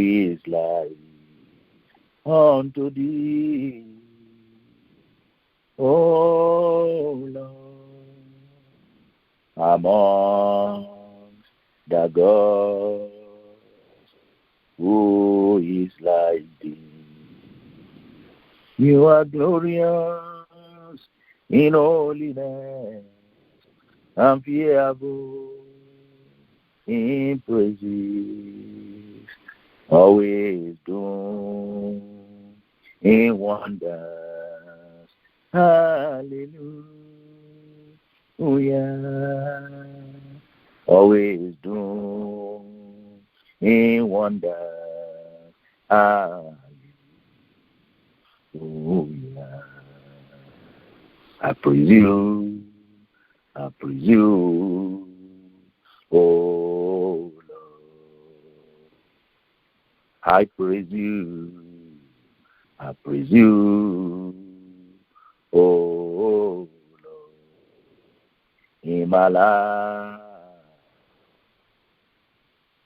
is like unto thee, O Lord, among the gods? Who is like thee? You are glorious in holiness and fearful in praises, always doing in wonders. Hallelujah. Always doing in wonders. Hallelujah. I praise you. I praise you. Oh Lord. I praise you. I praise you. Oh Lord. In my life,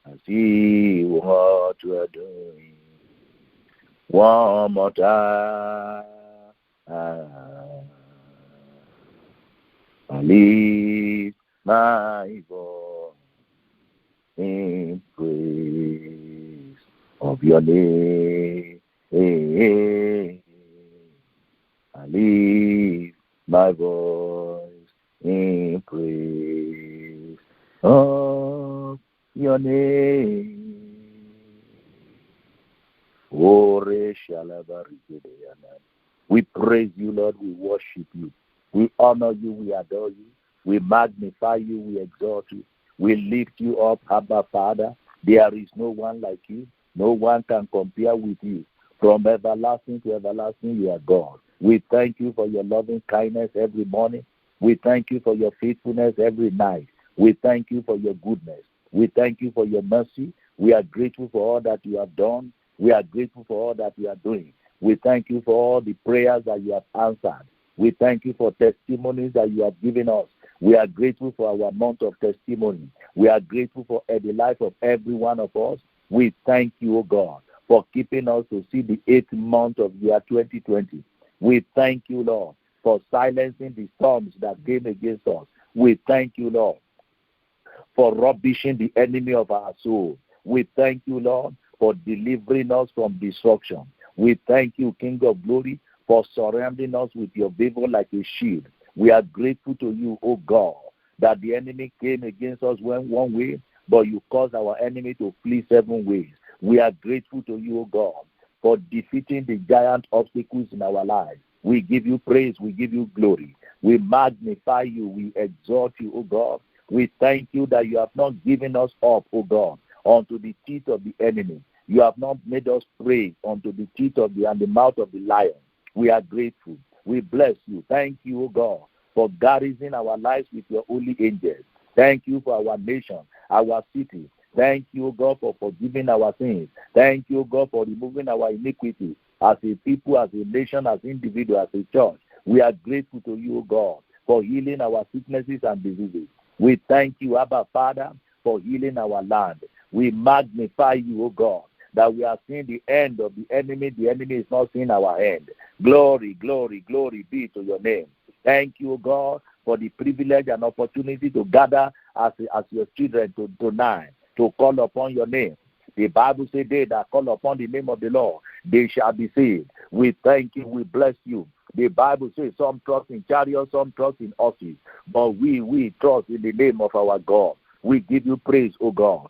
I see what you are doing. One more time. I lift my voice in praise of your name. I lift my voice in praise of your name. We praise you, Lord. We worship you. We honor you. We adore you. We magnify you. We exalt you. We lift you up, Abba Father. There is no one like you. No one can compare with you. From everlasting to everlasting, you are God. We thank you for your loving kindness every morning. We thank you for your faithfulness every night. We thank you for your goodness. We thank you for your mercy. We are grateful for all that you have done. We are grateful for all that you are doing. We thank you for all the prayers that you have answered. We thank you for testimonies that you have given us. We are grateful for our month of testimony. We are grateful for the life of every one of us. We thank you, O God, for keeping us to see the 8th month of year 2020. We thank you, Lord, for silencing the storms that came against us. We thank you, Lord, for rubbishing the enemy of our soul. We thank you, Lord, for delivering us from destruction. We thank you, King of Glory, for surrounding us with your favor like a shield. We are grateful to you, O God, that the enemy came against us one way, but you caused our enemy to flee 7 ways. We are grateful to you, O God, for defeating the giant obstacles in our lives. We give you praise. We give you glory. We magnify you. We exalt you, O God. We thank you that you have not given us up, O God, unto the teeth of the enemy. You have not made us prey unto the teeth of and the mouth of the lion. We are grateful. We bless you. Thank you, O God, for garrisoning our lives with your holy angels. Thank you for our nation, our city. Thank you, O God, for forgiving our sins. Thank you, O God, for removing our iniquity as a people, as a nation, as individuals, as a church. We are grateful to you, O God, for healing our sicknesses and diseases. We thank you, Abba Father, for healing our land. We magnify you, O God, that we are seeing the end of the enemy. The enemy is not seeing our end. Glory, glory, glory be to your name. Thank you, O God, for the privilege and opportunity to gather as your children tonight to call upon your name. The Bible says, they that call upon the name of the Lord, they shall be saved. We thank you. We bless you. The Bible says some trust in chariots, some trust in horses, but we trust in the name of our God. We give you praise, O God.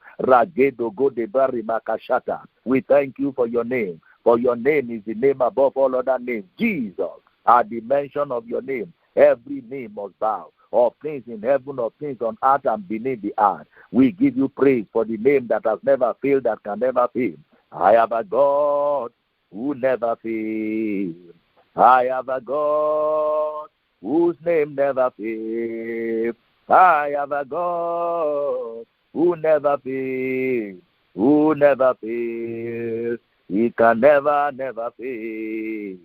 We thank you for your name. For your name is the name above all other names. Jesus, at the mention of your name, every name must bow. Of things in heaven, of things on earth and beneath the earth. We give you praise for the name that has never failed, that can never fail. I have a God who never fails. I have a God whose name never fails. I have a God who never fails, who never fails. He can never, never fail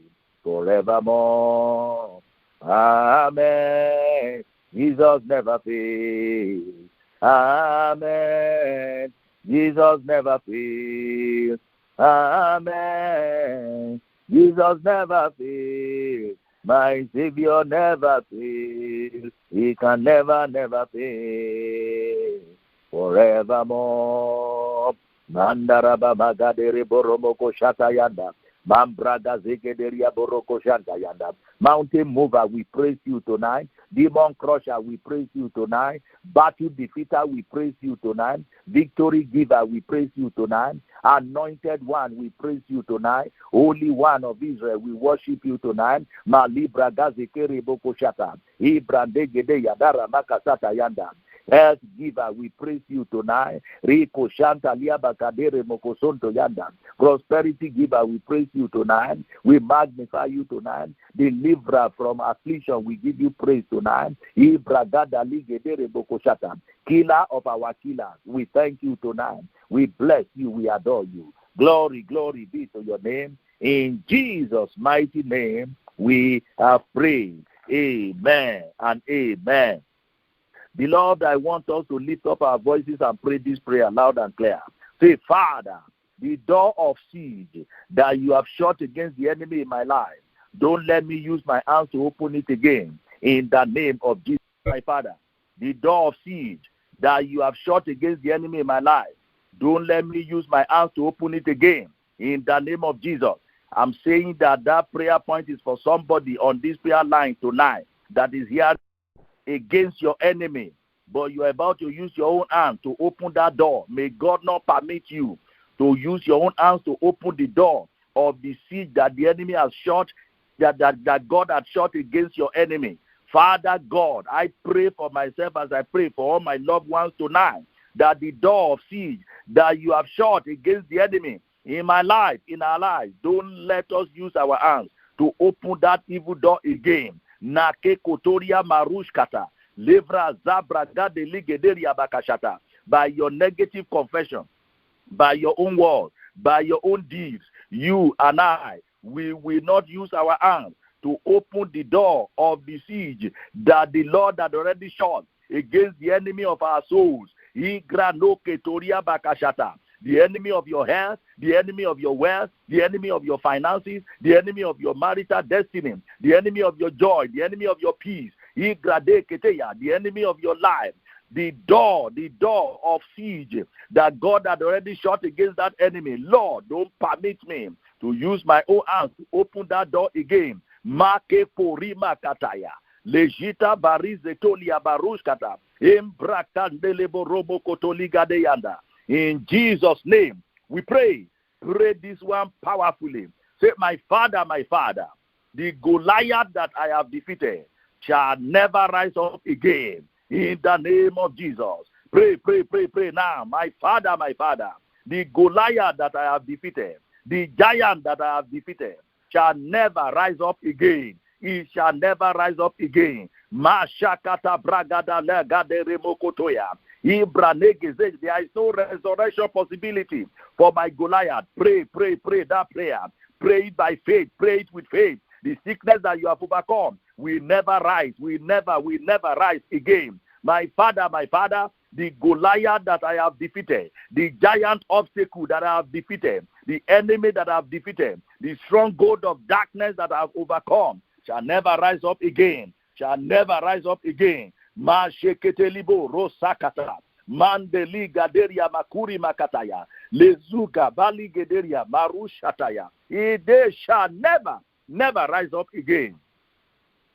forevermore. Amen. Jesus never fails. Amen. Jesus never fails. Amen. Jesus never fails. My Savior never fails. He can never, never fail. Forevermore. Mandaraba magadere boromoko shatayanda. Mambraga zegederia boroko shantayanda. Mountain mover, we praise you tonight. Demon crusher, we praise you tonight. Battle defeater, we praise you tonight. Victory giver, we praise you tonight. Anointed one, we praise you tonight. Holy One of Israel, we worship you tonight. Malibra gazekere boko shata. Ibrande gede yadara makasata yanda. Health giver, we praise you tonight. Rico Shanta Liabakadere Mokosonto Yanda. Prosperity giver, we praise you tonight. We magnify you tonight. Deliverer from affliction, we give you praise tonight. Ibragada Ligedere Bokoshata. Killer of our killers, we thank you tonight. We bless you, we adore you. Glory, glory be to your name. In Jesus' mighty name, we have prayed. Amen and amen. Beloved, I want us to lift up our voices and pray this prayer loud and clear. Say, Father, the door of siege that you have shut against the enemy in my life, don't let me use my hands to open it again. In the name of Jesus, my Father, the door of siege that you have shut against the enemy in my life, don't let me use my hands to open it again. In the name of Jesus, I'm saying that prayer point is for somebody on this prayer line tonight that is here against your enemy, but you're about to use your own hand to open that door. May God not permit you to use your own hands to open the door of the siege that the enemy has shut, that God has shut against your enemy. Father God, I pray for myself as I pray for all my loved ones tonight, that the door of siege that you have shut against the enemy in my life, in our lives, don't let us use our hands to open that evil door again. Nake kotoria marushkata, levra zabra gade ligederia bakashata. By your negative confession, by your own word, by your own deeds, you and I, we will not use our hands to open the door of the siege that the Lord had already shut against the enemy of our souls. Igra no ketoria bakashata. The enemy of your health, the enemy of your wealth, the enemy of your finances, the enemy of your marital destiny, the enemy of your joy, the enemy of your peace, the enemy of your life, the door of siege that God had already shut against that enemy. Lord, don't permit me to use my own hands to open that door again. Make porima kataya. Legita barizetolia barushkata. Embrakandelebo robo kotoliga de yanda. In Jesus' name, we pray. Pray this one powerfully. Say, my Father, the Goliath that I have defeated shall never rise up again. In the name of Jesus. Pray now. My Father, the Goliath that I have defeated, the giant that I have defeated, shall never rise up again. He shall never rise up again. Mashakata bragada legade remokotoya. There is no resurrection possibility for my Goliath. Pray that prayer. Pray it by faith. Pray it with faith. The sickness that you have overcome will never rise. Will never rise again. My Father, the Goliath that I have defeated, the giant obstacle that I have defeated, the enemy that I have defeated, the stronghold of darkness that I have overcome shall never rise up again. Shall never rise up again. Ma sheketelibo rosakata. Mandeli gaderia makuri makataya. Lezuga bali gederia marushataya. They shall never rise up again.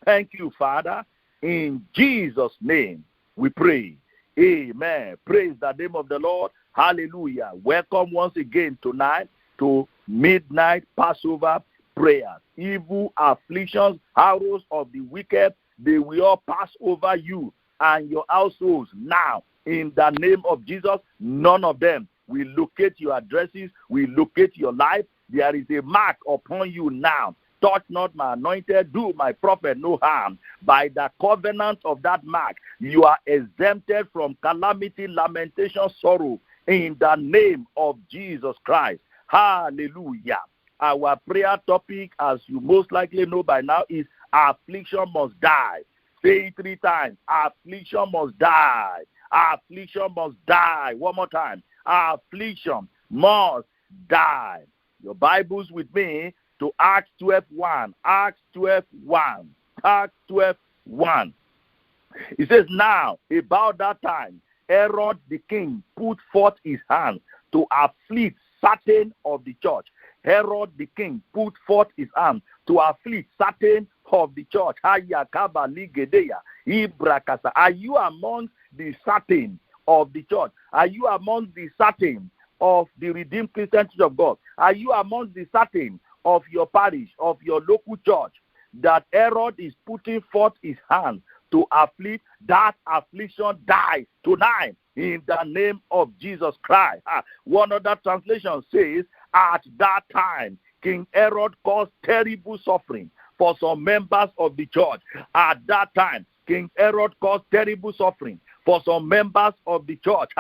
Thank you, Father. In Jesus' name we pray. Amen. Praise the name of the Lord. Hallelujah. Welcome once again tonight to midnight Passover prayers. Evil afflictions, arrows of the wicked, they will all pass over you and your households now. In the name of Jesus, none of them will locate your addresses, will locate your life. There is a mark upon you now. Touch not my anointed, do my prophet no harm. By the covenant of that mark, you are exempted from calamity, lamentation, sorrow. In the name of Jesus Christ. Hallelujah. Our prayer topic, as you most likely know by now, is affliction must die. Say it 3 times. Affliction must die. Affliction must die. One more time. Affliction must die. your Bibles with me to Acts 12:1. Acts 12:1. Acts 12:1. It says, now, about that time, Herod the king put forth his hand to afflict certain of the church. Herod the king put forth his hand to afflict certain of the church. Are you among the certain of the church? Are you among the certain of the Redeemed Christian Church of God? Are you among the certain of your parish, of your local church, that Herod is putting forth his hand to afflict? That affliction dies tonight in the name of Jesus Christ. One other translation says, at that time, King Herod caused terrible suffering for some members of the church. At that time, King Herod caused terrible suffering for some members of the church.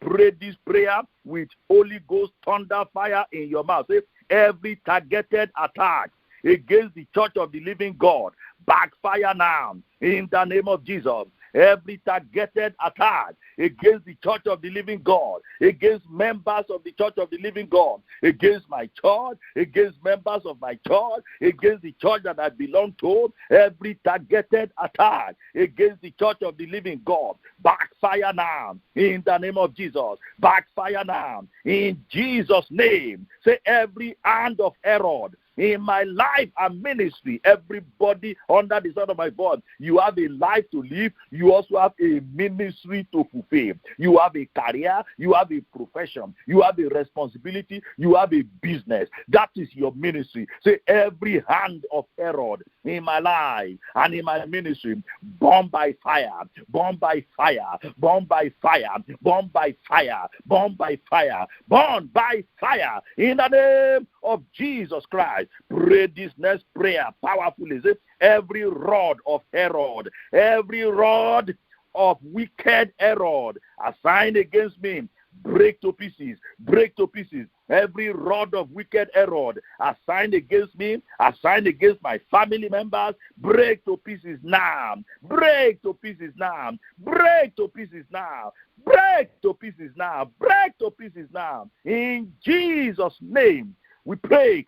Pray this prayer with Holy Ghost thunder fire in your mouth. Say, every targeted attack against the church of the living God, backfire now in the name of Jesus. Every targeted attack against the church of the living God, against members of the church of the living God, against my church, against members of my church, against the church that I belong to, every targeted attack against the church of the living God, backfire now in the name of Jesus. Backfire now in Jesus' name. Say, every hand of Herod in my life and ministry, everybody under the sound of my voice, you have a life to live. You also have a ministry to fulfill. You have a career. You have a profession. You have a responsibility. You have a business. That is your ministry. Say, every hand of Herod in my life and in my ministry, born by fire, born by fire, born by fire, born by fire, born by fire, born by fire, in the name of Jesus Christ. Pray this next prayer powerfully. Say, every rod of Herod, every rod of wicked Herod assigned against me, break to pieces, break to pieces. Every rod of wicked Herod assigned against me, assigned against my family members, break to pieces now, break to pieces now, break to pieces now, break to pieces now, break to pieces now. In Jesus' name we pray.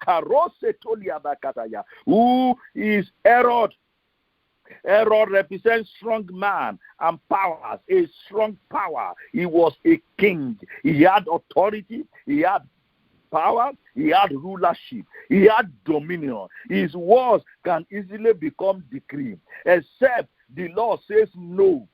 Who is Herod? Herod represents strong man and powers, a strong power. He was a king. He had authority. He had power. He had rulership. He had dominion. His words can easily become decree, except the law says no.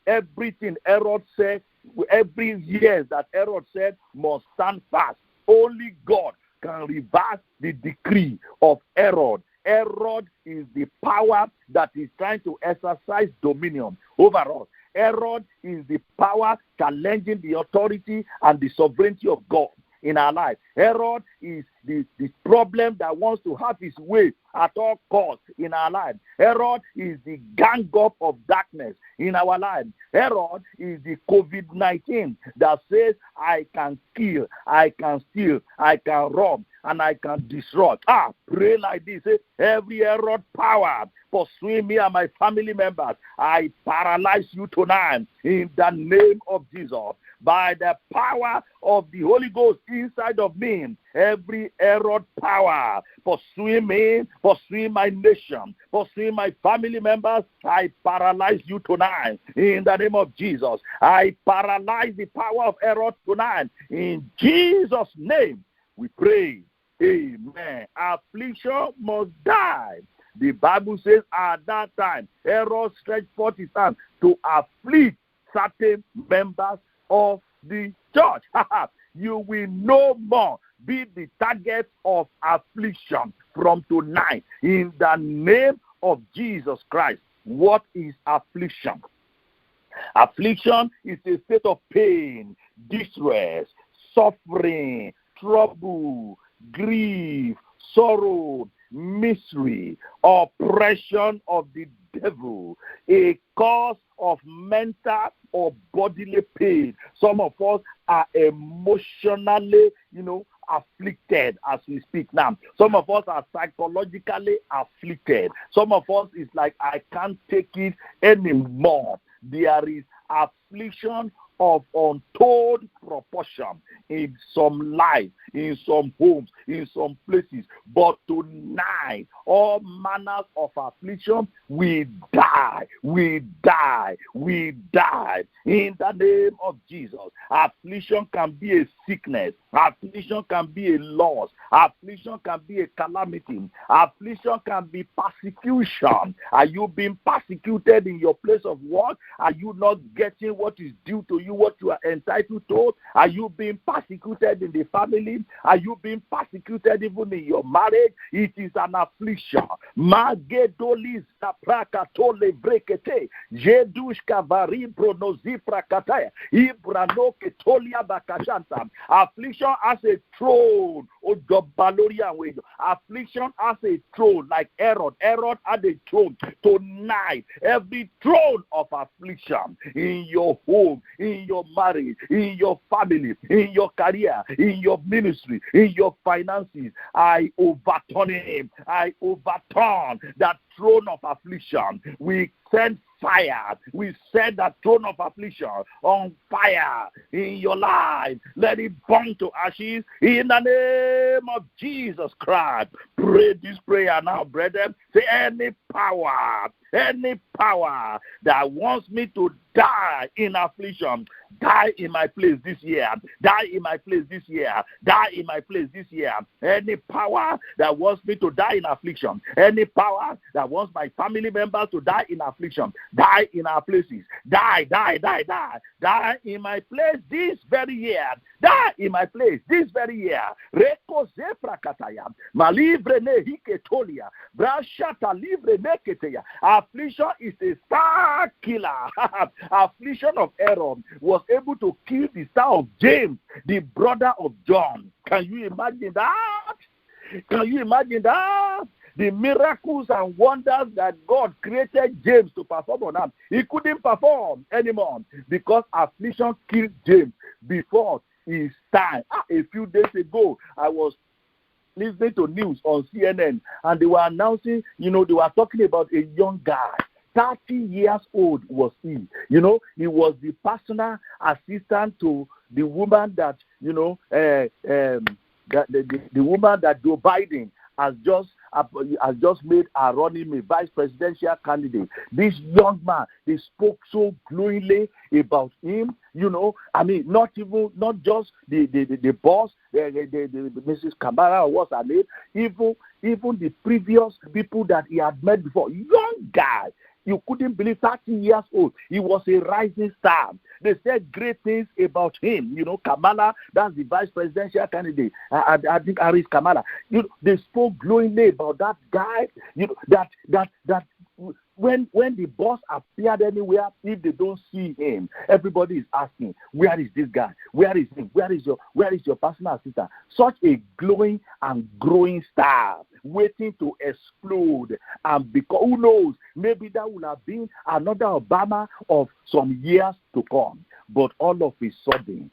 Everything Herod said, every year that Herod said must stand fast. Only God can reverse the decree of Herod. Herod is the power that is trying to exercise dominion over us. Herod is the power challenging the authority and the sovereignty of God in our life. Herod is the problem that wants to have his way at all costs in our life. Herod is the gang up of darkness in our life. Herod is the COVID-19 that says, I can kill, I can steal, I can rob, and I can destroy. Pray like this. Every Herod power pursuing me and my family members, I paralyze you tonight in the name of Jesus. By the power of the Holy Ghost inside of me, every Herod power pursuing me, pursuing my nation, pursuing my family members, I paralyze you tonight in the name of Jesus. I paralyze the power of Herod tonight in Jesus' name. We pray. Amen. Affliction must die. The Bible says at that time, Herod stretched forth his hand to afflict certain members of the church. You will no more be the target of affliction from tonight in the name of Jesus Christ. What is affliction? Affliction is a state of pain, distress, suffering, trouble, grief, sorrow, misery, oppression of the devil, a cause of mental or bodily pain. Some of us are emotionally, afflicted as we speak now. Some of us are psychologically afflicted. Some of us is like, I can't take it anymore. There is affliction of untold proportion in some lives, in some homes, in some places. But tonight, all manners of affliction, we die, we die, we die. In the name of Jesus, affliction can be a sickness, affliction can be a loss, affliction can be a calamity, affliction can be persecution. Are you being persecuted in your place of work? Are you not getting what is due to you, what you are entitled to? Are you being persecuted in the family? Are you being persecuted even in your marriage? It is an affliction. Magedolis prakatole brekete jedushka vari pronozi prakataya ibrano ketolia bakashanta. Affliction has a throne. Affliction has a throne like Herod. Herod had a throne. Tonight, every throne of affliction in your home, in your marriage, in your family, in your career, in your ministry, in your finances, I overturn him. I overturn that throne of affliction. We send fire. We set that throne of affliction on fire in your life. Let it burn to ashes in the name of Jesus Christ. Pray this prayer now, brethren. Say, any power that wants me to die in affliction, die in my place this year, die in my place this year, die in my place this year. Any power that wants me to die in affliction, any power that wants my family members to die in affliction, die in our places, die in my place this very year, die in my place this very year. Reko zefrakataya, malivre nehiketolia, brashata livre neketeya. Affliction is a star killer. Affliction of Aaron was able to kill the star of James, the brother of John. Can you imagine that? Can you imagine that? The miracles and wonders that God created James to perform on him, he couldn't perform anymore because affliction killed James before his time. A few days ago, I was listening to news on CNN, and they were announcing, they were talking about a young guy. 30 years old was he. He was the personal assistant to the woman that, the woman that Joe Biden has just made her running a vice presidential candidate. This young man, they spoke so glowingly about him. Not just the boss, the Mrs. Kamala, or what's her name, even the previous people that he had met before. Young guy. You couldn't believe, 30 years old. He was a rising star. They said great things about him. Kamala, that's the vice presidential candidate. I think Harris Kamala. They spoke glowingly about that guy. That when the boss appeared anywhere, if they don't see him, everybody is asking, where is this guy? Where is him? Where is your personal assistant? Such a glowing and growing star, waiting to explode. And because who knows, maybe that would have been another Obama of some years to come. But all of a sudden,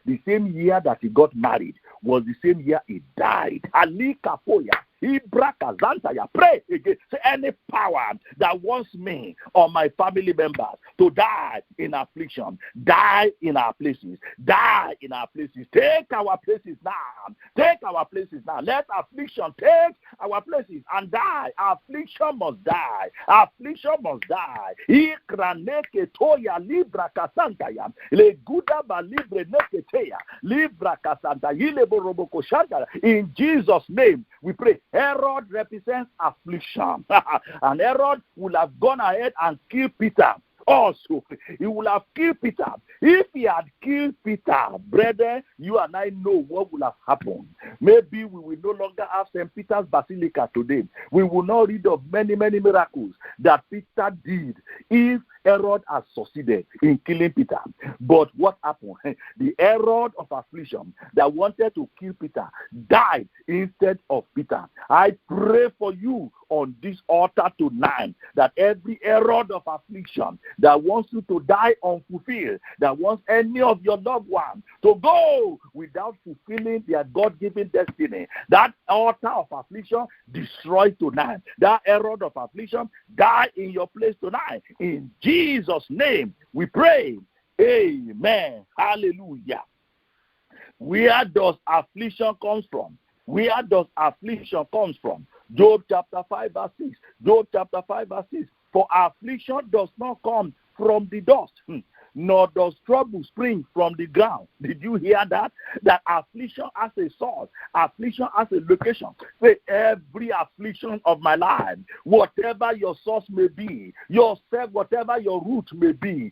the same year that he got married was the same year he died. Ali Kapoya. Pray again. Say, any power that wants me or my family members to die in affliction, die in our places, die in our places. Take our places now. Take our places now. Let affliction take our places and die. Affliction must die. Affliction must die. Ikraneke toya libra kasantaya. Le guda ba libre neketeya. Libra kasanta. Ilebo roboko shanta. In Jesus' name we pray. Herod represents affliction. And Herod would have gone ahead and killed Peter. Also, he would have killed Peter. If he had killed Peter, brother, you and I know what would have happened. Maybe we will no longer have St. Peter's Basilica today. We will not read of many, many miracles that Peter did if Herod has succeeded in killing Peter. But what happened? The Herod of affliction that wanted to kill Peter died instead of Peter. I pray for you on this altar tonight that every Herod of affliction that wants you to die unfulfilled, that wants any of your loved ones to go without fulfilling their God-given destiny, that altar of affliction destroyed tonight. That Herod of affliction die in your place tonight. In Jesus' name we pray. Amen. Hallelujah. Where does affliction come from? Where does affliction come from? Job chapter 5 verse 6. Job chapter 5 verse 6. For affliction does not come from the dust, nor does trouble spring from the ground. Did you hear that? That affliction has a source. Affliction has a location. Say, every affliction of my life, whatever your source may be, yourself, whatever your root may be,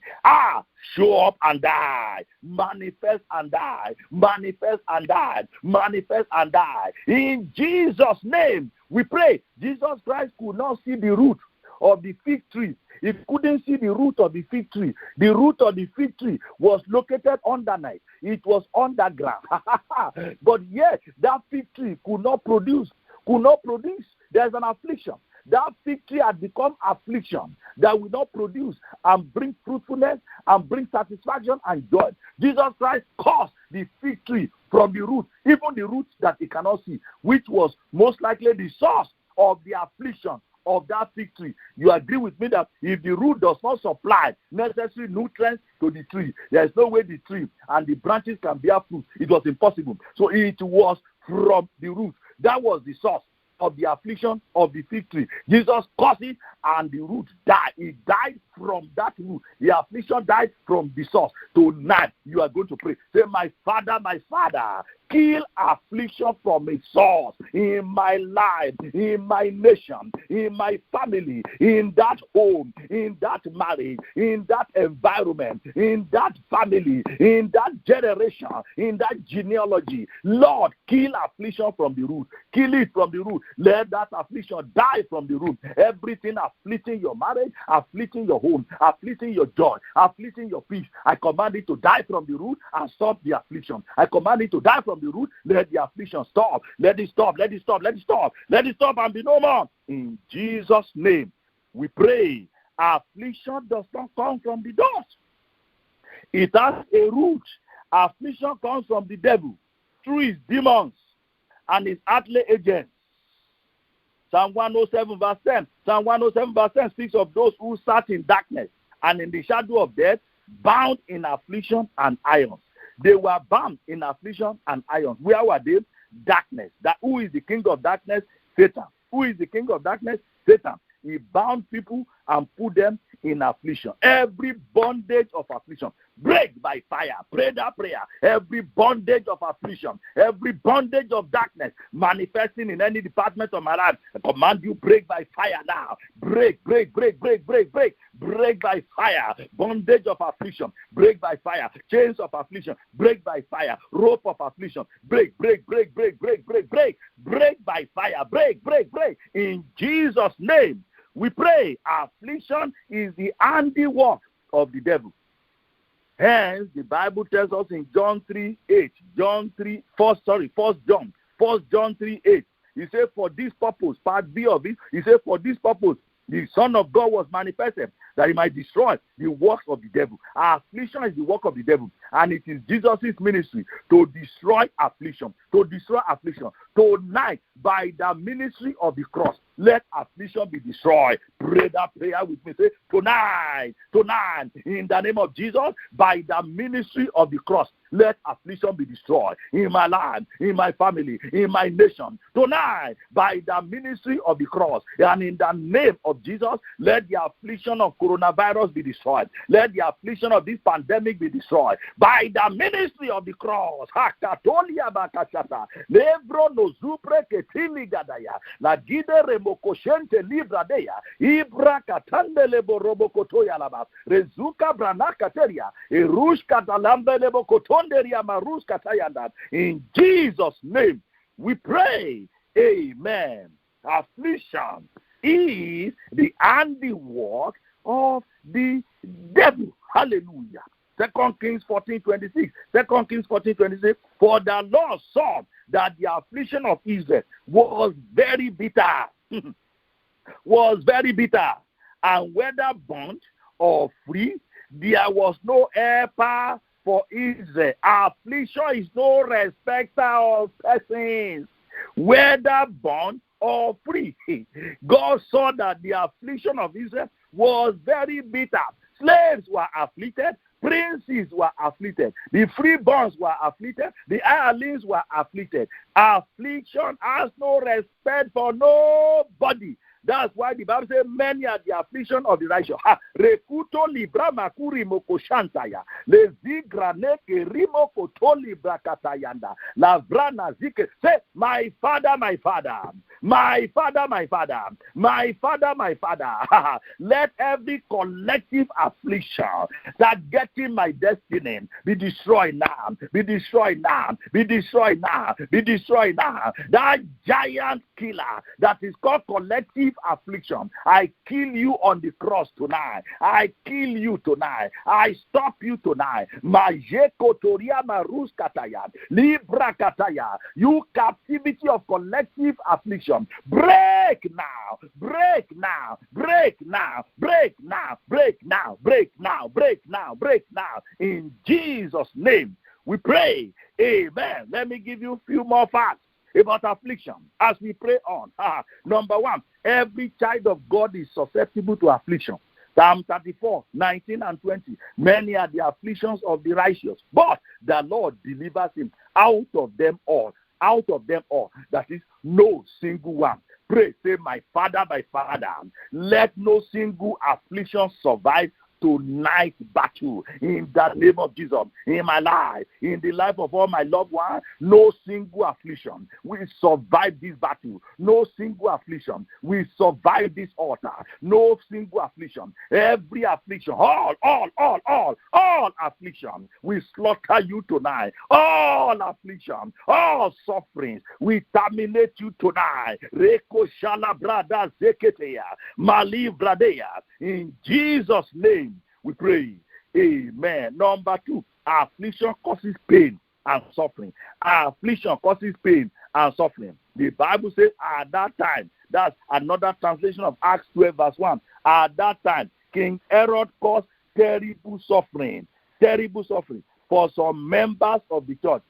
show up and die. Manifest and die. Manifest and die. Manifest and die. In Jesus' name, we pray. Jesus Christ could not see the root of the fig tree. He couldn't see the root of the fig tree. The root of the fig tree was located underneath. It was underground. But yet, that fig tree could not produce. There's an affliction. That fig tree had become affliction that will not produce and bring fruitfulness and bring satisfaction and joy. Jesus Christ caused the fig tree from the root, even the roots that he cannot see, which was most likely the source of the affliction of that fig tree. You agree with me that if the root does not supply necessary nutrients to the tree, there is no way the tree and the branches can bear fruit. It was impossible. So it was from the root. That was the source of the affliction of the fig tree. Jesus caused it and the root died. It died from that root. The affliction died from the source. Tonight you are going to pray. Say, my Father, kill affliction from its source in my life, in my nation, in my family, in that home, in that marriage, in that environment, in that family, in that generation, in that genealogy. Lord, kill affliction from the root. Kill it from the root. Let that affliction die from the root. Everything afflicting your marriage, afflicting your home, afflicting your joy, afflicting your peace, I command it to die from the root and stop the affliction. I command it to die from the root. Let the affliction stop. Let it stop. Let it stop. Let it stop. Let it stop and be no more. In Jesus' name, we pray. Affliction does not come from the dust. It has a root. Affliction comes from the devil through his demons and his earthly agents. Psalm 107 verse 10. Psalm 107 verse 10 speaks of those who sat in darkness and in the shadow of death, bound in affliction and irons. They were bound in affliction and irons. Where were they? Darkness. Who is the king of darkness? Satan. Who is the king of darkness? Satan. He bound people and put them in affliction. Every bondage of affliction, break by fire. Pray that prayer. Every bondage of affliction, every bondage of darkness manifesting in any department of my life, I command you, break by fire now. Break by fire. Bondage of affliction, break by fire. Chains of affliction, break by fire. Rope of affliction, break by fire. Break. In Jesus' name, we pray. Affliction is the handiwork of the devil. Hence, the Bible tells us in John 3:8, First John 3:8. He said, for this purpose, part B of it, he said, for this purpose, the Son of God was manifested, that he might destroy the works of the devil. Affliction is the work of the devil, and it is Jesus' ministry to destroy affliction. Tonight, by the ministry of the cross, let affliction be destroyed. Pray that prayer with me. Say, tonight, in the name of Jesus, by the ministry of the cross, let affliction be destroyed in my life, in my family, in my nation. Tonight, by the ministry of the cross, and in the name of Jesus, let the affliction of coronavirus be destroyed. Let the affliction of this pandemic be destroyed. By the ministry of the cross, Hakatolia bakachata, Lebro nozupre ketili gadaya, la gide remokoshente libradeya, Ibra katande lebo robokotoya laba, Rezuka branakateria, Erush katalambe lebo kotonderia marus katayanda. In Jesus' name, we pray. Amen. Affliction is the handiwork of the devil. Hallelujah. 2 Kings 14:26. 2 Kings 14:26. For the Lord saw that the affliction of Israel was very bitter. Was very bitter. And whether bond or free, there was no helper for Israel. Affliction is no respecter of persons. Whether bond or free. God saw that the affliction of Israel was very bitter. Slaves were afflicted, princes were afflicted. The freeborns were afflicted. The hirelings were afflicted. Affliction has no respect for nobody. That's why the Bible says, many are the affliction of the righteous. Rekuto libra makuri moko shantaya. Le zigrane ke rimo koto libra katayanda. La vrana zike. Say, my father, my father. My father, my father. My father, my father. Let every collective affliction that getting my destiny be destroyed now. Be destroyed now. Be destroyed now. Be destroyed now. That giant killer that is called collective affliction, I kill you on the cross tonight. I kill you tonight. I stop you tonight. Libra kataya. You captivity of collective affliction. Break now. Break now. Break now. Break now. Break now. Break now. Break now. Break now. In Jesus' name we pray. Amen. Let me give you a few more facts about affliction as we pray on. Number one, every child of God is susceptible to affliction. Psalm 34, 19 and 20. Many are the afflictions of the righteous, but the Lord delivers him out of them all. Out of them all. That is, no single one. Pray, say, my Father, let no single affliction survive tonight battle in the name of Jesus, in my life, in the life of all my loved ones. No single affliction will survive this battle. No single affliction will survive this altar. No single affliction. Every affliction, all affliction will slaughter you tonight. All affliction, all sufferings will terminate you tonight. Reko shala brada zeketeya, mali bradeya. In Jesus' name we pray. Amen. Number two, affliction causes pain and suffering. Affliction causes pain and suffering. The Bible says at that time, that's another translation of Acts 12 verse 1. At that time, King Herod caused terrible suffering for some members of the church.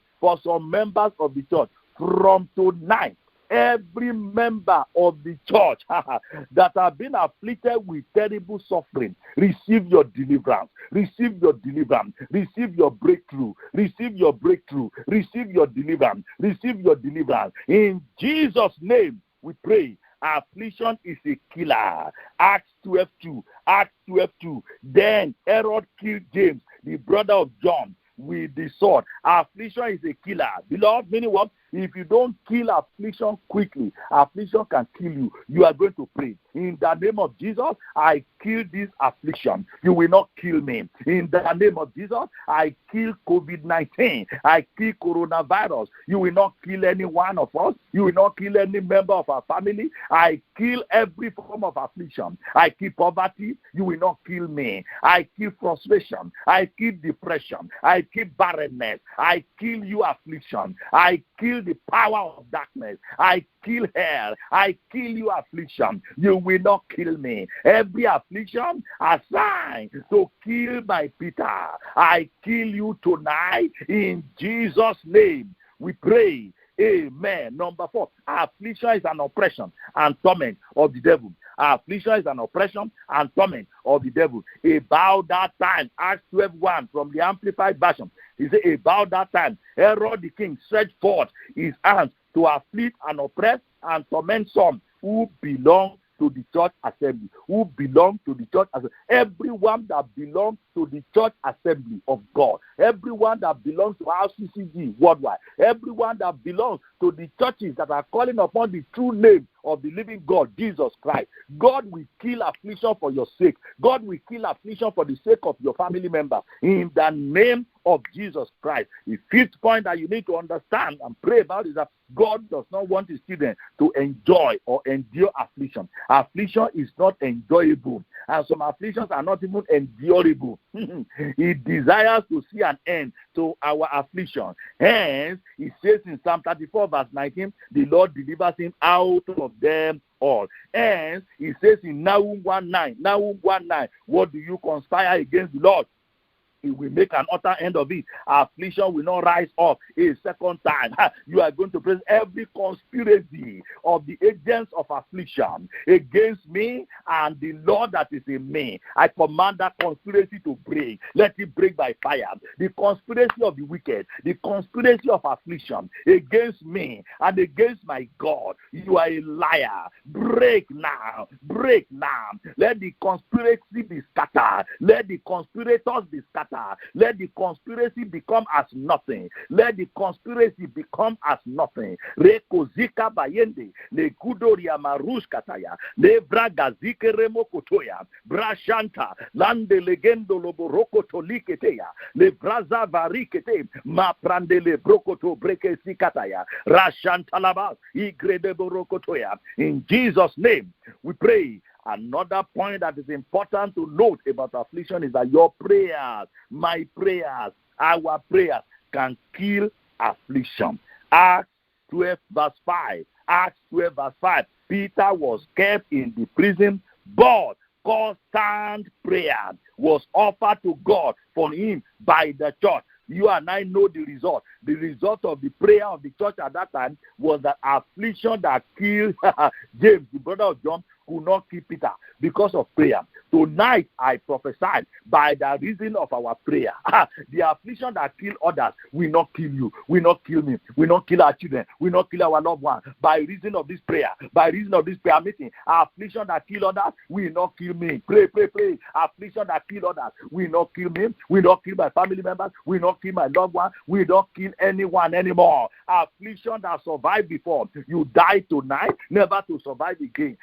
From tonight, every member of the church that have been afflicted with terrible suffering, receive your deliverance, receive your deliverance, receive your breakthrough, receive your breakthrough, receive your deliverance, receive your deliverance. In Jesus' name we pray. Affliction is a killer. Acts 12:2. Acts 12:2. Then Herod killed James, the brother of John, with the sword. Affliction is a killer. Beloved, meaning what? If you don't kill affliction quickly, affliction can kill you. You are going to pray. In the name of Jesus, I kill this affliction. You will not kill me. In the name of Jesus, I kill COVID-19. I kill coronavirus. You will not kill any one of us. You will not kill any member of our family. I kill every form of affliction. I kill poverty. You will not kill me. I kill frustration. I kill depression. I kill barrenness. I kill you affliction. I kill the power of darkness. I kill hell. I kill you affliction. You will not kill me. Every affliction assigned to kill my Peter, I kill you tonight in Jesus' name. We pray. Amen. Number 4, affliction is an oppression and torment of the devil. Affliction is an oppression and torment of the devil. About that time, Acts 12:1 from the Amplified Version, he said, about that time, Herod the king stretched forth his hands to afflict and oppress and torment some who belong to the church assembly. Who belong to the church assembly. Everyone that belongs to the church assembly of God. Everyone that belongs to RCCG worldwide. Everyone that belongs to the churches that are calling upon the true name of the living God, Jesus Christ. God will kill affliction for your sake. God will kill affliction for the sake of your family member. In the name of Jesus Christ. The fifth point that you need to understand and pray about is that God does not want his children to enjoy or endure affliction. Affliction is not enjoyable. And some afflictions are not even endurable. He desires to see an end to our affliction. Hence, he says in Psalm 34 verse 19, the Lord delivers him out of them all. Hence, he says in Nahum 1:9, what do you conspire against the Lord? He will make an utter end of it. Affliction will not rise up a second time. You are going to praise every conspiracy of the agents of affliction against me and the Lord that is in me. I command that conspiracy to break. Let it break by fire. The conspiracy of the wicked, the conspiracy of affliction against me and against my God. You are a liar. Break now. Break now. Let the conspiracy be scattered. Let the conspirators be scattered. Let the conspiracy become as nothing. Let the conspiracy become as nothing. Rekozika bayende le kudoria marush kataya le bragazike remo kotoya brashanta lande legendo loboroko toliketeya le braza varikete ma prande le brokoto breke sikataya rashanta laba igrede borokotoya. In Jesus' name we pray. Another point that is important to note about affliction is that your prayers, my prayers, our prayers can kill affliction. Acts 12 verse 5. Acts 12 verse 5. Peter was kept in the prison, but constant prayer was offered to God for him by the church. You and I know the result. The result of the prayer of the church at that time was that affliction that killed James, the brother of John, could not kill Peter because of prayer. Tonight, I prophesied by the reason of our prayer. The affliction that kill others will not kill you, will not kill me, will not kill our children, will not kill our loved ones. By reason of this prayer, by reason of this prayer meeting, affliction that kill others will not kill me. Pray, pray, pray. Affliction that kill others will not kill me, will not kill my family members, will not kill my loved one, will not kill anyone anymore. Affliction that survived before, you die tonight, never to survive again.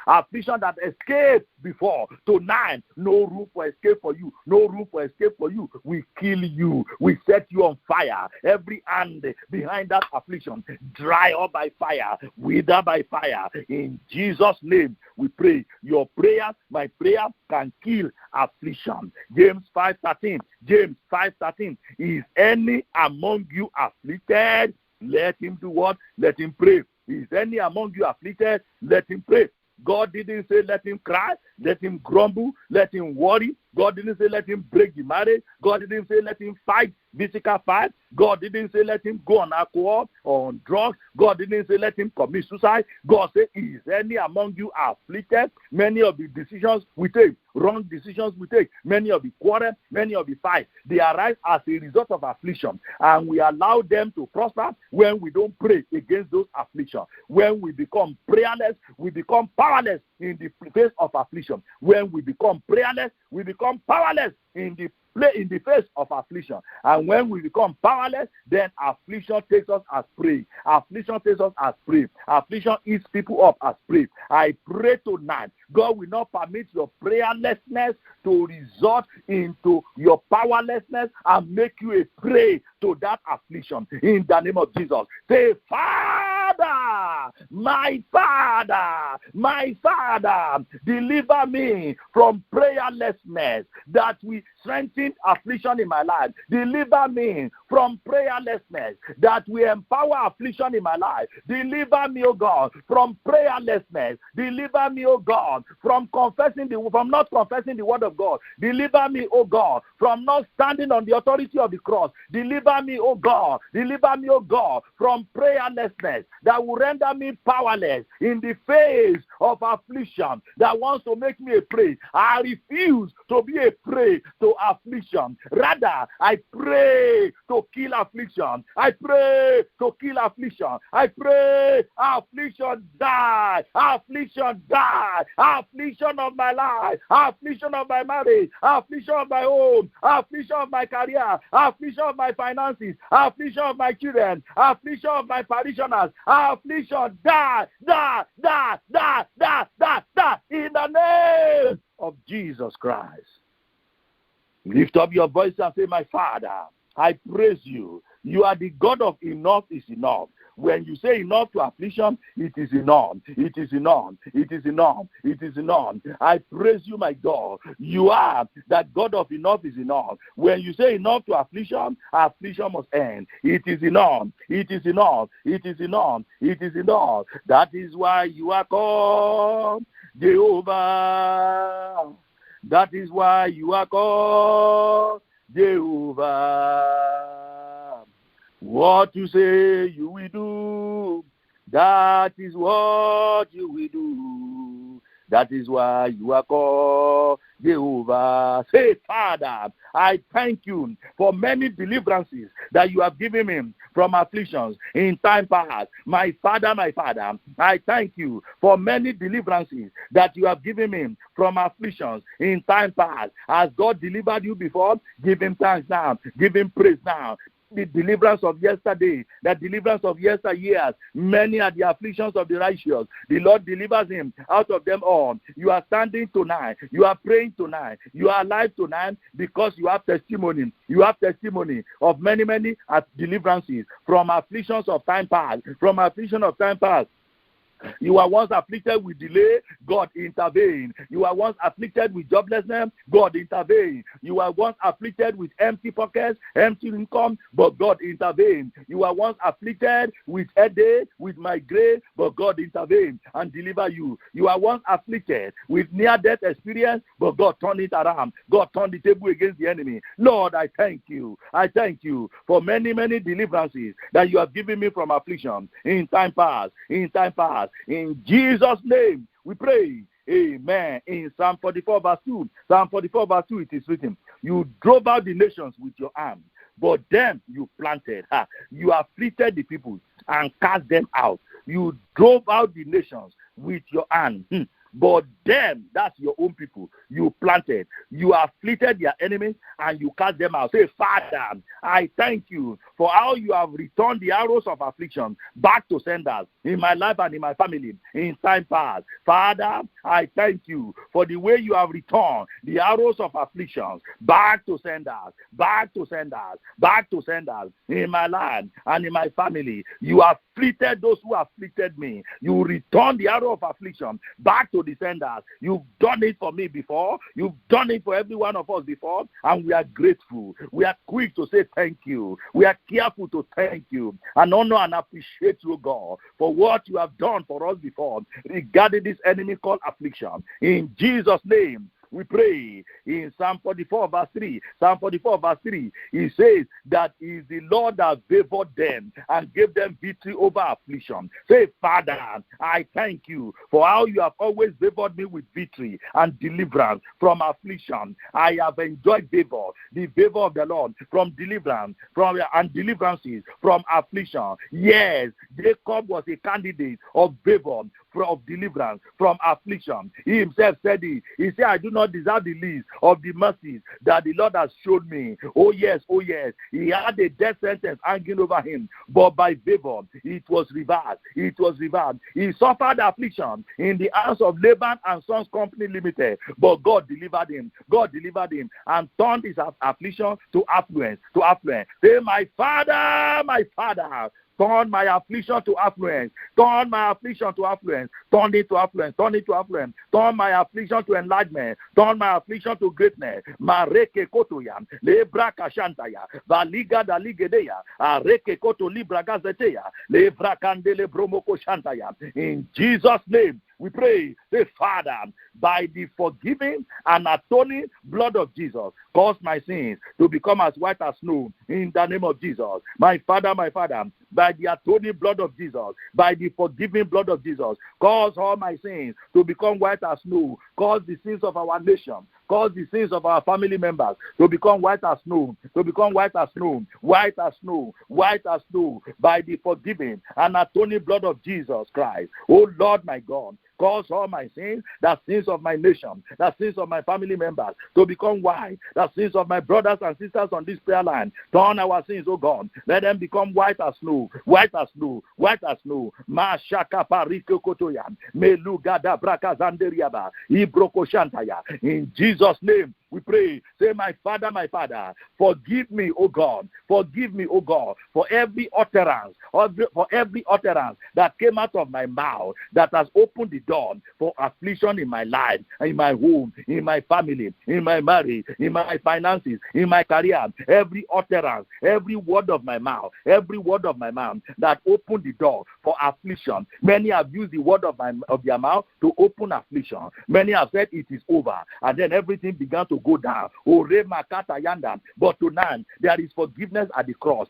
Affliction that escaped before, tonight, no room for escape for you, no room for escape for you. We kill you, we set you on fire. Every hand behind that affliction, dry up by fire, wither by fire. In Jesus' name, we pray. Your prayer, my prayer, can kill affliction. James 5:13. James 5:13. Is any among you afflicted? Let him do what? Let him pray. Is any among you afflicted? Let him pray. God didn't say let him cry, let him grumble, let him worry. God didn't say let him break the marriage. God didn't say let him fight, physical fight. God didn't say let him go on alcohol or on drugs. God didn't say let him commit suicide. God said, is any among you afflicted? Many of the decisions we take, wrong decisions we take, many of the quarrel, many of the fights, they arise as a result of affliction. And we allow them to prosper when we don't pray against those afflictions. When we become prayerless, we become powerless in the face of affliction. When we become prayerless, we become powerless in the face of affliction. And when we become powerless, then affliction takes us as prey. Affliction takes us as prey. Affliction eats people up as prey. I pray tonight, God will not permit your prayerlessness to result into your powerlessness and make you a prey to that affliction. In the name of Jesus, say, Father, my Father, my Father, deliver me from prayerlessness that will strengthen affliction in my life. Deliver me from prayerlessness that will empower affliction in my life. Deliver me, O God, from prayerlessness. Deliver me, O God, from not confessing the word of God. Deliver me, O God, from not standing on the authority of the cross. Deliver me, O God. Deliver me, O God, from prayerlessness that will render me powerless in the face of affliction that wants to make me a prey. I refuse to be a prey to affliction. Rather, I pray to kill affliction. I pray to kill affliction. I pray affliction die. Affliction die. Affliction of my life. Affliction of my marriage. Affliction of my home. Affliction of my career. Affliction of my finances. Affliction of my children. Affliction of my parishioners. Affliction die. Die. Die. Die. Die. Die. Die. In the name of Jesus Christ. Lift up your voice and say, my Father, I praise you. You are the God of enough is enough. When you say enough to affliction, it is enough. It is enough. It is enough. It is enough. I praise you, my God. You are that God of enough is enough. When you say enough to affliction, affliction must end. It is enough. It is enough. It is enough. It is enough. That is why you are called Jehovah That is why you are called Jehovah. What you say you will do, that is what you will do. That is why you are called Jehovah. Say, Father, I thank you for many deliverances that you have given me from afflictions in time past. My Father, I thank you for many deliverances that you have given me from afflictions in time past. As God delivered you before, give him thanks now. Give him praise now. The deliverance of yesterday, the deliverance of yesteryears, many are the afflictions of the righteous. The Lord delivers him out of them all. You are standing tonight. You are praying tonight. You are alive tonight because you have testimony. You have testimony of many deliverances from afflictions of time past. From affliction of time past. You are once afflicted with delay, God intervened. You are once afflicted with joblessness, God intervened. You are once afflicted with empty pockets, empty income, but God intervened. You are once afflicted with headache, with migraine, but God intervened and delivered you. You are once afflicted with near-death experience, but God turned it around. God turned the table against the enemy. Lord, I thank you. I thank you for many deliverances that you have given me from affliction in time past. In time past. In Jesus' name, we pray. Amen. In Psalm 44 verse 2, it is written, you drove out the nations with your arm, but them you planted. You afflicted the people and cast them out. You drove out the nations with your hand. But them, that's your own people, you planted. You afflicted their enemies and you cast them out. Say, Father, I thank you for how you have returned the arrows of affliction back to senders in my life and in my family in time past. Father, I thank you for the way you have returned the arrows of afflictions back to senders, back to senders, back to senders in my life and in my family. You afflicted those who afflicted me. You returned the arrow of affliction back to the senders. You've done it for me before. You've done it for every one of us before, and we are grateful. We are quick to say thank you. We are careful to thank you and honor and appreciate you, God, for what you have done for us before regarding this enemy called affliction. In Jesus' name, we pray. In Psalm 44 verse 3, he says that it is the Lord that favored them and gave them victory over affliction. Say, Father, I thank you for how you have always favored me with victory and deliverance from affliction. I have enjoyed favor, the favor of the Lord from deliverance, and deliverances from affliction. Yes, Jacob was a candidate of favor, of deliverance from affliction. He himself said it. He said, I do not deserve the least of the mercies that the Lord has showed me. Oh yes, he had a death sentence hanging over him, but by favor it was reversed. He suffered affliction in the hands of Laban and Sons Company Limited, but God delivered him and turned his affliction to affluence. Say, my Father, turn my affliction to affluence. Turn my affliction to affluence. Turn it to affluence. Turn my affliction to enlargement. Turn my affliction to greatness. Mareke kotoya, lebra kashantaya, valiga daligedeya, areke koto libra gazeteya, lebra kandele bromoko shantaya. In Jesus' name, we pray. Say, Father, by the forgiving and atoning blood of Jesus, cause my sins to become as white as snow in the name of Jesus. My Father, by the atoning blood of Jesus, by the forgiving blood of Jesus, cause all my sins to become white as snow. Cause the sins of our nation, cause the sins of our family members to become white as snow, by the forgiving and atoning blood of Jesus Christ. Oh Lord, my God, cause all my sins, the sins of my nation, the sins of my family members to become white, the sins of my brothers and sisters on this prayer line. Turn our sins, oh God, let them become white as snow. Mashaka pariko kotoya, melugada braka zanderiaba, ibroko shantaya. In Jesus' name, We pray. Say, my Father, forgive me, O God. Forgive me, O God, for every utterance, that came out of my mouth that has opened the door for affliction in my life, in my home, in my family, in my marriage, in my finances, in my career. Every utterance, every word of my mouth that opened the door for affliction. Many have used the word of their mouth to open affliction. Many have said it is over, and then everything began to go down. But tonight there is forgiveness at the cross.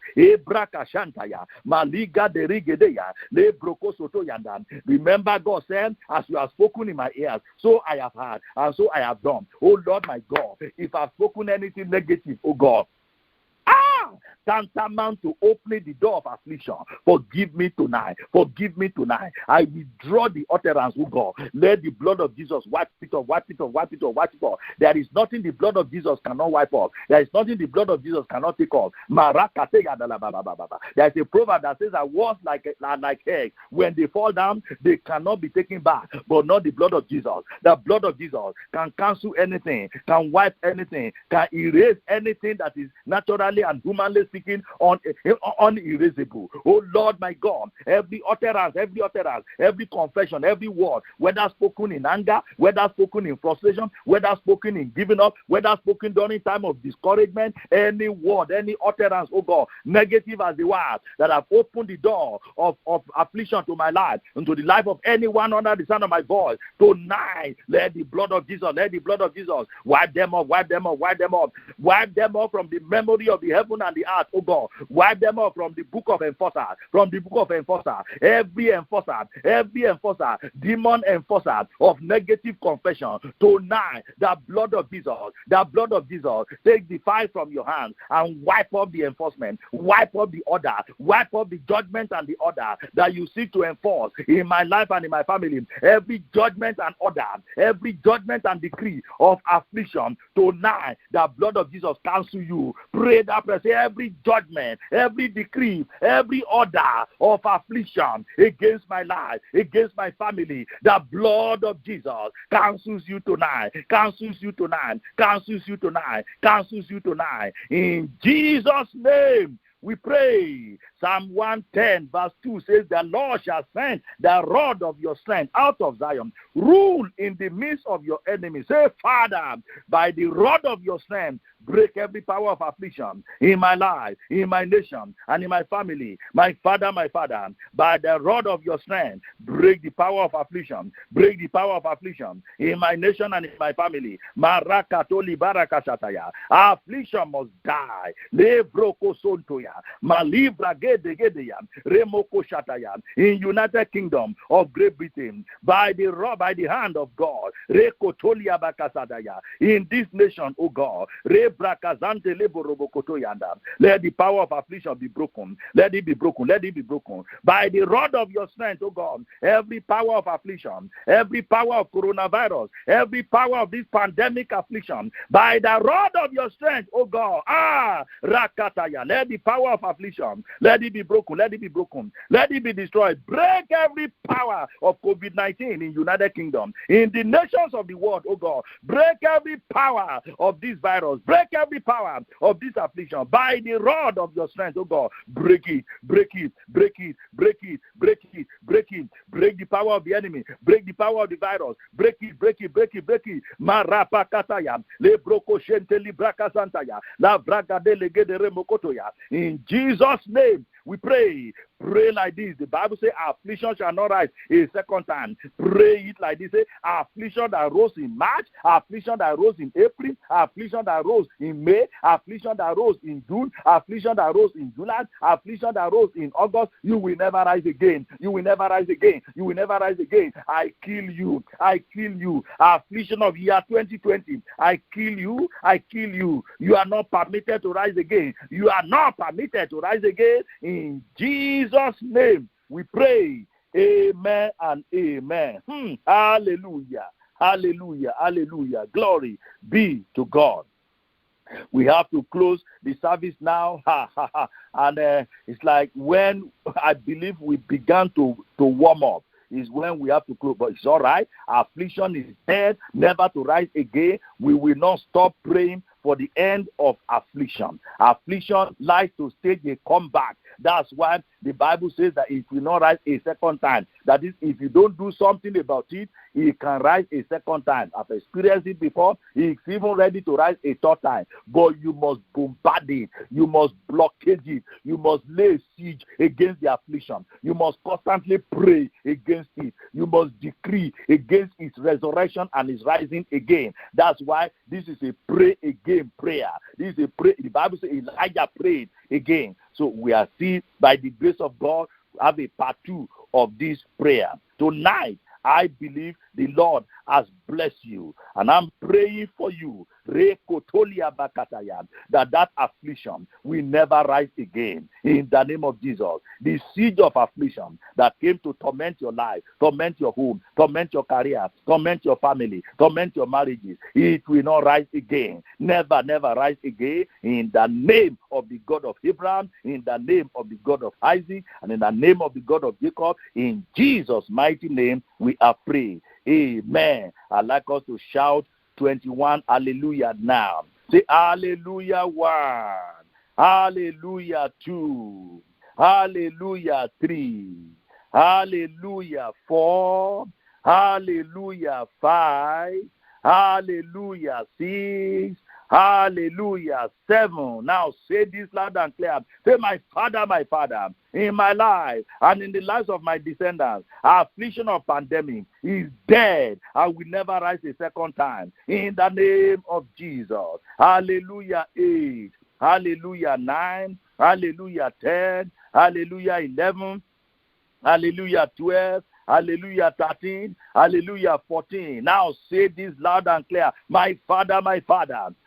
Remember, God said, as you have spoken in my ears, so I have heard, and so I have done. Oh Lord my God, if I've spoken anything negative, oh God, tantamount to opening the door of affliction, forgive me tonight. Forgive me tonight. I withdraw the utterance, oh God. Let the blood of Jesus wipe it off, wipe it off, wipe it off, wipe it off. There is nothing the blood of Jesus cannot wipe off. There is nothing the blood of Jesus cannot take off. There is a proverb that says that words like eggs, when they fall down, they cannot be taken back, but not the blood of Jesus. The blood of Jesus can cancel anything, can wipe anything, can erase anything that is naturally and humanly speaking unerasable. Oh Lord my God, every utterance, every confession, every word, whether spoken in anger, whether spoken in frustration, whether spoken in giving up, whether spoken during time of discouragement, any word, any utterance, oh God, negative as the word that have opened the door of affliction to my life and to the life of anyone under the sound of my voice, tonight let the blood of Jesus wipe them off, wipe them off, wipe them off, wipe them off from the memory of the heaven and the earth, oh God. Wipe them off from the book of enforcer, every enforcer, demon enforcer of negative confession. Tonight, the blood of Jesus, take the fire from your hand and wipe up the enforcement, wipe up the order, wipe up the judgment and the order that you seek to enforce in my life and in my family. Every judgment and order, every judgment and decree of affliction, tonight, the blood of Jesus cancel you. Pray that prayer. Say, every judgment, every decree, every order of affliction against my life, against my family, the blood of Jesus cancels you tonight, cancels you tonight, cancels you tonight, cancels you tonight. In Jesus' name we pray. Psalm 110 verse 2 says, the Lord shall send the rod of your strength out of Zion. Rule in the midst of your enemies. Say, Father, by the rod of your strength, break every power of affliction in my life, in my nation, and in my family. My Father, by the rod of your strength, break the power of affliction. Break the power of affliction in my nation and in my family. Marakatoli barakashataya. Affliction must die. Lebroko sontoya. Malibra gedegedeya. Remoko shataya. In United Kingdom of Great Britain, by the hand of God. Rekotolia bakasadaya. In this nation, O God. Let the power of affliction be broken. Let it be broken. Let it be broken. By the rod of your strength, oh God, every power of affliction, every power of coronavirus, every power of this pandemic affliction, by the rod of your strength, oh God, Rakataya, let the power of affliction, let it be broken. Let it be broken. Let it be destroyed. Break every power of COVID-19 in United Kingdom, in the nations of the world, oh God. Break every power of this virus. Break every power of this affliction by the rod of your strength, oh God. Break it, break it, break it, break it, break it, break it, break the power of the enemy, break the power of the virus, break it, break it, break it, break it. Marapa kataya, le broko shente libraka santaya, la braga delege de remokotoya. In Jesus' name we pray. Pray like this. The Bible says, affliction shall not rise a second time. Pray it like this. Say, affliction that rose in March, affliction that rose in April, affliction that rose in May, affliction that rose in June, affliction that rose in July, affliction that rose in August, you will never rise again. You will never rise again. You will never rise again. I kill you. I kill you. Affliction of year 2020. I kill you. I kill you. You are not permitted to rise again. You are not permitted to rise again. In Jesus' name we pray. Amen and amen. Hallelujah. Hallelujah. Hallelujah. Glory be to God. We have to close the service now. And it's like when I believe we began to warm up. is when we have to close. But it's all right. Affliction is dead, never to rise again. We will not stop praying for the end of affliction. Affliction likes to stage a comeback. That's why the Bible says that it will not rise a second time. That is, if you don't do something about it, it can rise a second time. I've experienced it before. It's even ready to rise a third time. But you must bombard it. You must blockade it. You must lay siege against the affliction. You must constantly pray against it. You must decree against its resurrection and its rising again. That's why this is a pray again prayer. This is a pray. The Bible says Elijah prayed again. So we are still, by the grace of God, have a part 2 of this prayer. Tonight, I believe the Lord has blessed you, and I'm praying for you that affliction will never rise again in the name of Jesus. The siege of affliction that came to torment your life, torment your home, torment your career, torment your family, torment your marriages, it will not rise again. Never, never rise again in the name of the God of Abraham, in the name of the God of Isaac, and in the name of the God of Jacob. In Jesus' mighty name we are praying. Amen. I'd like us to shout 21 hallelujah now. Say hallelujah 1, hallelujah 2, hallelujah 3, hallelujah 4, hallelujah 5, hallelujah 6, hallelujah 7. Now say this loud and clear. Say, my Father, in my life and in the lives of my descendants, affliction of pandemic is dead and will never rise a second time. In the name of Jesus. Hallelujah 8, hallelujah 9, hallelujah 10, hallelujah 11, hallelujah 12, hallelujah 13, hallelujah 14. Now say this loud and clear. My Father,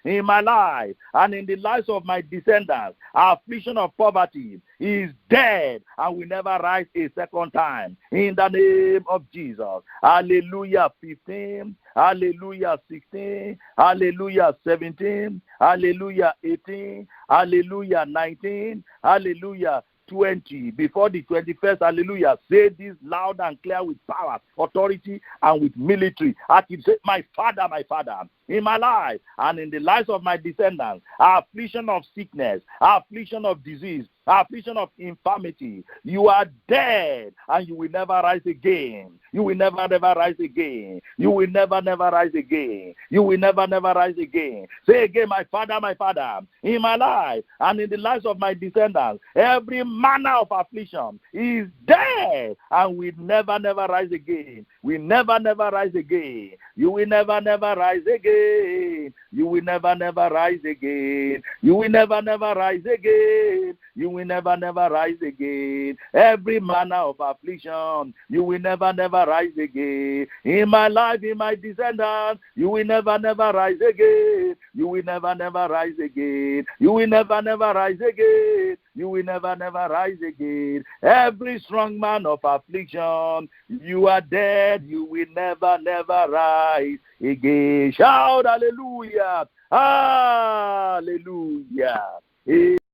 in my life and in the lives of my descendants, affliction of poverty is dead and will never rise a second time. In the name of Jesus. Hallelujah 15, hallelujah 16, hallelujah 17, hallelujah 18, hallelujah 19, hallelujah 20. Before the 21st, hallelujah, say this loud and clear with power, authority, and with military. I can say, my Father, in my life and in the lives of my descendants, affliction of sickness, affliction of disease, affliction of infirmity, you are dead and you will never rise again. You will never rise again. You will never rise again. You will never rise again. Say again, my Father, in my life and in the lives of my descendants, every manner of affliction is dead and will never rise again. We never rise again. You will never rise again. You will never rise again. You will never rise again. You will never rise again. Every manner of affliction, you will never rise again. In my life, in my descendants, you will never rise again. You will never rise again. You will never rise again. You will never rise again. Every strong man of affliction, you are dead. You will never rise again. Shout hallelujah. Hallelujah.